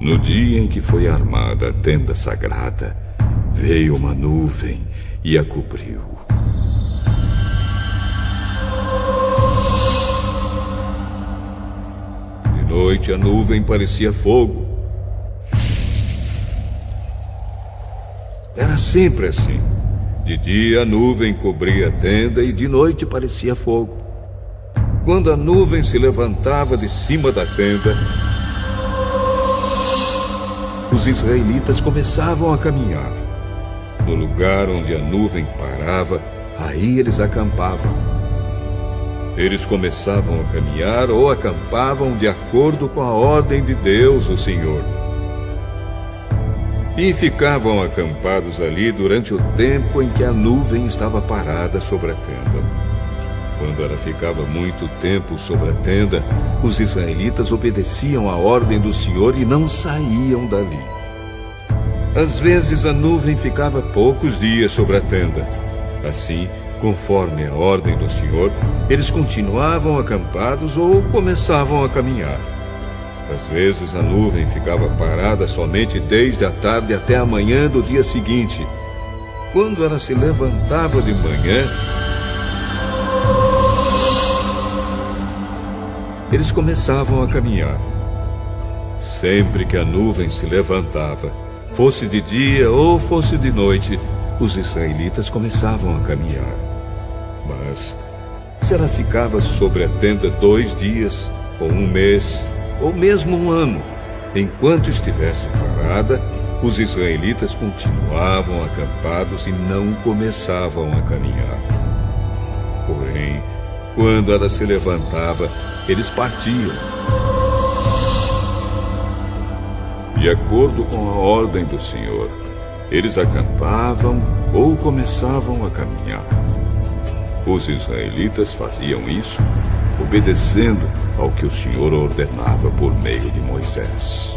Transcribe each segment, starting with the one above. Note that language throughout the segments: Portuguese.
No dia em que foi armada a tenda sagrada, veio uma nuvem e a cobriu. De noite a nuvem parecia fogo. Era sempre assim. De dia a nuvem cobria a tenda e de noite parecia fogo. Quando a nuvem se levantava de cima da tenda, os israelitas começavam a caminhar. No lugar onde a nuvem parava, aí eles acampavam. Eles começavam a caminhar ou acampavam de acordo com a ordem de Deus, o Senhor. E ficavam acampados ali durante o tempo em que a nuvem estava parada sobre a tenda. Quando ela ficava muito tempo sobre a tenda, os israelitas obedeciam à ordem do Senhor e não saíam dali. Às vezes a nuvem ficava poucos dias sobre a tenda. Assim, conforme a ordem do Senhor, eles continuavam acampados ou começavam a caminhar. Às vezes a nuvem ficava parada somente desde a tarde até a manhã do dia seguinte. Quando ela se levantava de manhã, eles começavam a caminhar. Sempre que a nuvem se levantava, fosse de dia ou fosse de noite, os israelitas começavam a caminhar. Mas se ela ficava sobre a tenda 2 dias, ou 1 mês, ou mesmo 1 ano, enquanto estivesse parada, os israelitas continuavam acampados e não começavam a caminhar. Porém, quando ela se levantava, eles partiam. De acordo com a ordem do Senhor, eles acampavam ou começavam a caminhar. Os israelitas faziam isso obedecendo ao que o Senhor ordenava por meio de Moisés.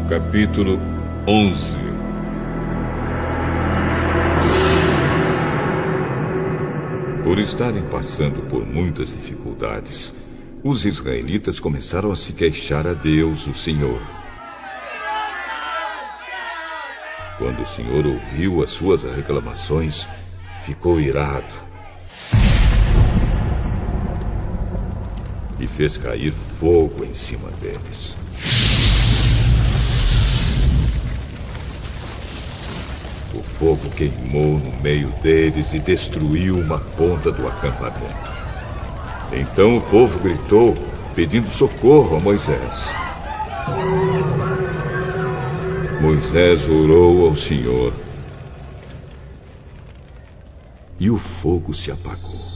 Capítulo 11. Por estarem passando por muitas dificuldades, os israelitas começaram a se queixar a Deus, o Senhor. Quando o Senhor ouviu as suas reclamações, ficou irado e fez cair fogo em cima deles. O fogo queimou no meio deles e destruiu uma ponta do acampamento. Então o povo gritou, pedindo socorro a Moisés. Moisés orou ao Senhor e o fogo se apagou.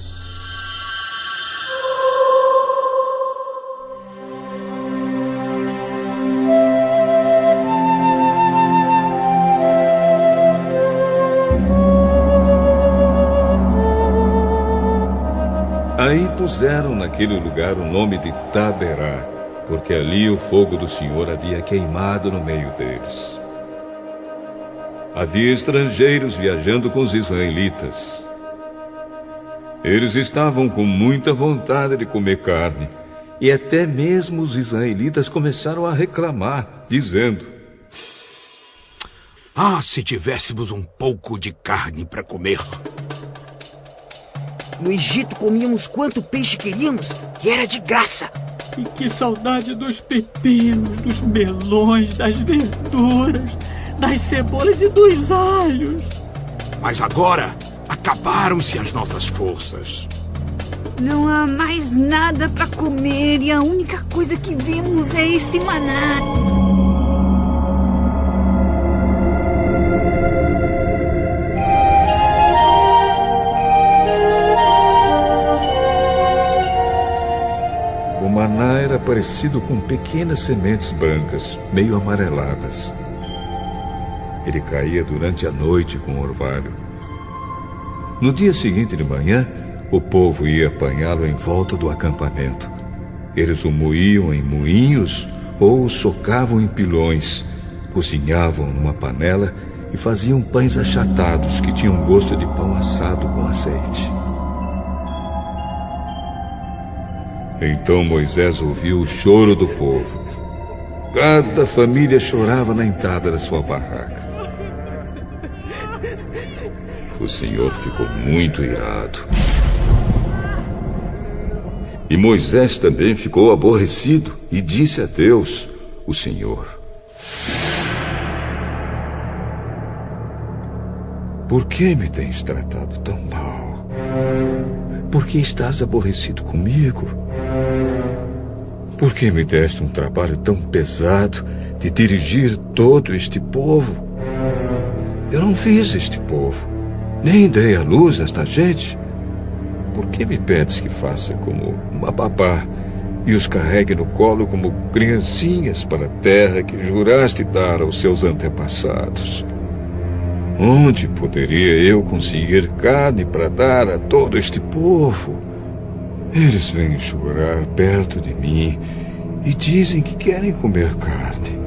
Aí puseram naquele lugar o nome de Taberá, porque ali o fogo do Senhor havia queimado no meio deles. Havia estrangeiros viajando com os israelitas. Eles estavam com muita vontade de comer carne, e até mesmo os israelitas começaram a reclamar, dizendo: "Ah, se tivéssemos um pouco de carne para comer! No Egito comíamos quanto peixe queríamos e era de graça." E que saudade dos pepinos, dos melões, das verduras, das cebolas e dos alhos. Mas agora, a Acabaram-se as nossas forças. Não há mais nada para comer e a única coisa que vemos é esse maná. O maná era parecido com pequenas sementes brancas, meio amareladas. Ele caía durante a noite com o orvalho. No dia seguinte de manhã, o povo ia apanhá-lo em volta do acampamento. Eles o moíam em moinhos ou o socavam em pilões, cozinhavam numa panela e faziam pães achatados que tinham gosto de pão assado com azeite. Então Moisés ouviu o choro do povo. Cada família chorava na entrada da sua barraca. O Senhor ficou muito irado. E Moisés também ficou aborrecido e disse a Deus, o Senhor: por que me tens tratado tão mal? Por que estás aborrecido comigo? Por que me deste um trabalho tão pesado de dirigir todo este povo? Eu não fiz este povo, nem dei à luz a esta gente. Por que me pedes que faça como uma babá e os carregue no colo como criancinhas para a terra que juraste dar aos seus antepassados? Onde poderia eu conseguir carne para dar a todo este povo? Eles vêm chorar perto de mim e dizem que querem comer carne.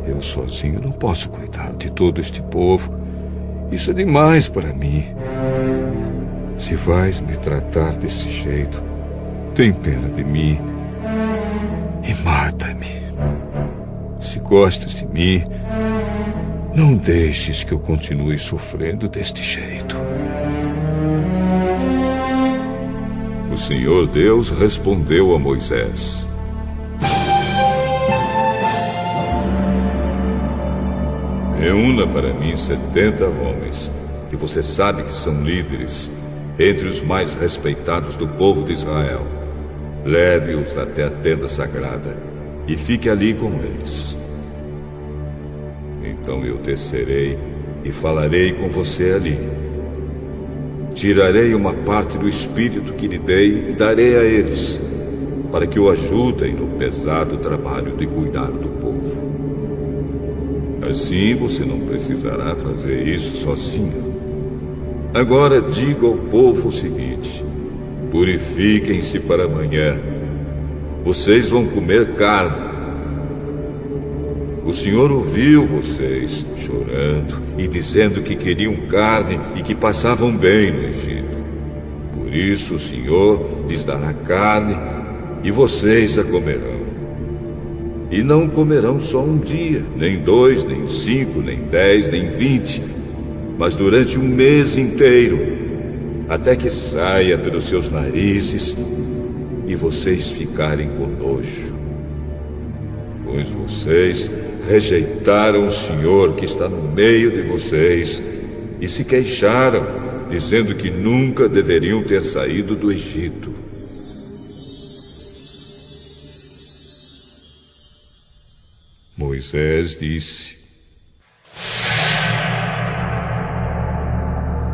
Eu sozinho não posso cuidar de todo este povo. Isso é demais para mim. Se vais me tratar desse jeito, tem pena de mim e mata-me. Se gostas de mim, não deixes que eu continue sofrendo deste jeito. O Senhor Deus respondeu a Moisés: reúna para mim 70 homens, que você sabe que são líderes, entre os mais respeitados do povo de Israel. Leve-os até a tenda sagrada e fique ali com eles. Então eu descerei e falarei com você ali. Tirarei uma parte do espírito que lhe dei e darei a eles, para que o ajudem no pesado trabalho de cuidar do povo. Assim você não precisará fazer isso sozinho. Agora diga ao povo o seguinte: purifiquem-se para amanhã. Vocês vão comer carne. O Senhor ouviu vocês chorando e dizendo que queriam carne e que passavam bem no Egito. Por isso o Senhor lhes dará carne e vocês a comerão. E não comerão só um dia, nem 2, nem 5, nem 10, nem 20, mas durante um mês inteiro, até que saia pelos seus narizes e vocês ficarem com nojo. Pois vocês rejeitaram o Senhor que está no meio de vocês e se queixaram, dizendo que nunca deveriam ter saído do Egito. Moisés disse: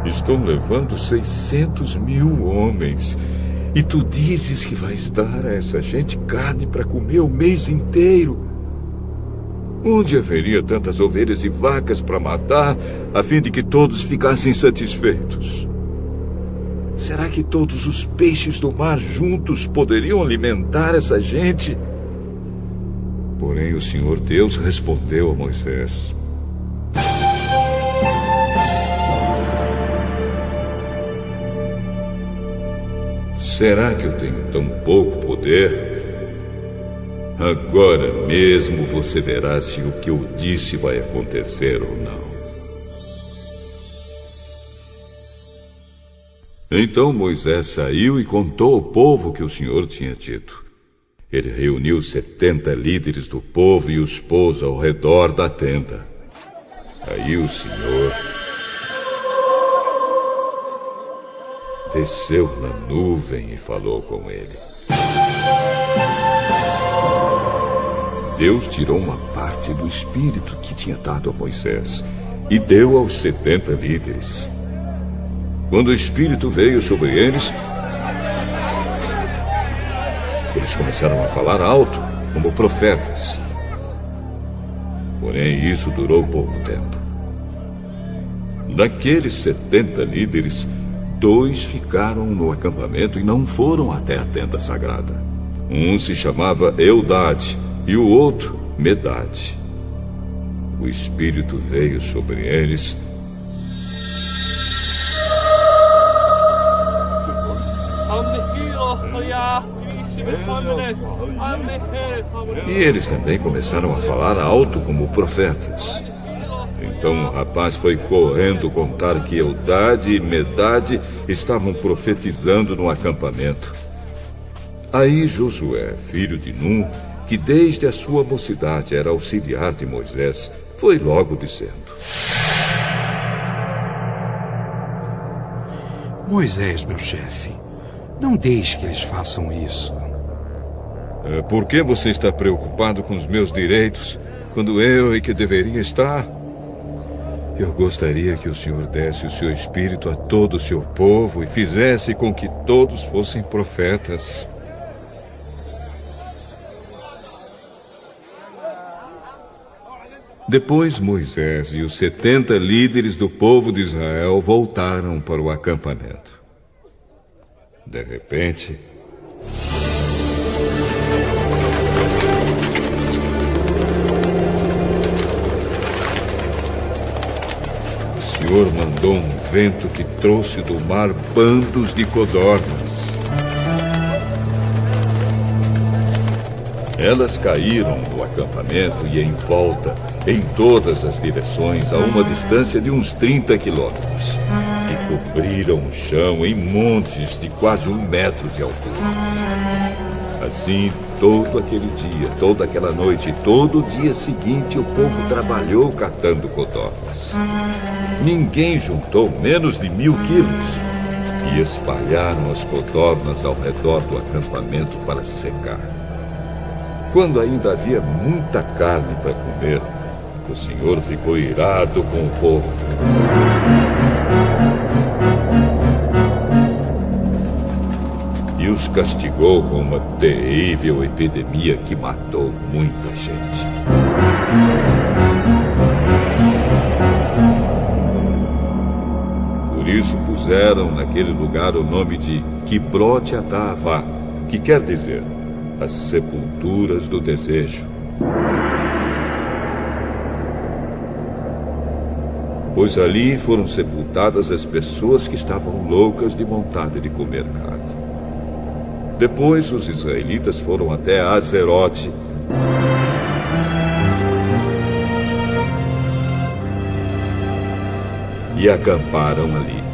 estão levando 600.000 homens, e tu dizes que vais dar a essa gente carne para comer o mês inteiro. Onde haveria tantas ovelhas e vacas para matar, a fim de que todos ficassem satisfeitos? Será que todos os peixes do mar juntos poderiam alimentar essa gente? Porém, o Senhor Deus respondeu a Moisés: será que eu tenho tão pouco poder? Agora mesmo você verá se o que eu disse vai acontecer ou não. Então Moisés saiu e contou ao povo o que o Senhor tinha dito. Ele reuniu 70 líderes do povo e os pôs ao redor da tenda. Aí o Senhor desceu na nuvem e falou com ele. Deus tirou uma parte do Espírito que tinha dado a Moisés e deu aos 70 líderes. Quando o Espírito veio sobre eles, eles começaram a falar alto, como profetas. Porém, isso durou pouco tempo. Daqueles 70 líderes, 2 ficaram no acampamento e não foram até a tenda sagrada. Um se chamava Eldade e o outro Medade. O Espírito veio sobre eles e eles também começaram a falar alto como profetas. Então o rapaz foi correndo contar que Eldade e Medade estavam profetizando no acampamento. Aí Josué, filho de Num, que desde a sua mocidade era auxiliar de Moisés, foi logo dizendo: Moisés, meu chefe, não deixe que eles façam isso. Por que você está preocupado com os meus direitos, quando eu é que deveria estar? Eu gostaria que o Senhor desse o seu espírito a todo o seu povo e fizesse com que todos fossem profetas. Depois Moisés e os 70 líderes do povo de Israel voltaram para o acampamento. De repente, o Senhor mandou um vento que trouxe do mar bandos de codornas. Elas caíram no acampamento e em volta, em todas as direções, a uma distância de uns 30 quilômetros. E cobriram o chão em montes de quase 1 metro de altura. Assim, todo aquele dia, toda aquela noite, todo o dia seguinte, o povo trabalhou catando codornas. Ninguém juntou menos de 1000 quilos e espalharam as codornas ao redor do acampamento para secar. Quando ainda havia muita carne para comer, o Senhor ficou irado com o povo. E os castigou com uma terrível epidemia que matou muita gente. Por isso puseram naquele lugar o nome de Kibroth Hataavá, que quer dizer as sepulturas do desejo. Pois ali foram sepultadas as pessoas que estavam loucas de vontade de comer carne. Depois os israelitas foram até Azerote e acamparam ali.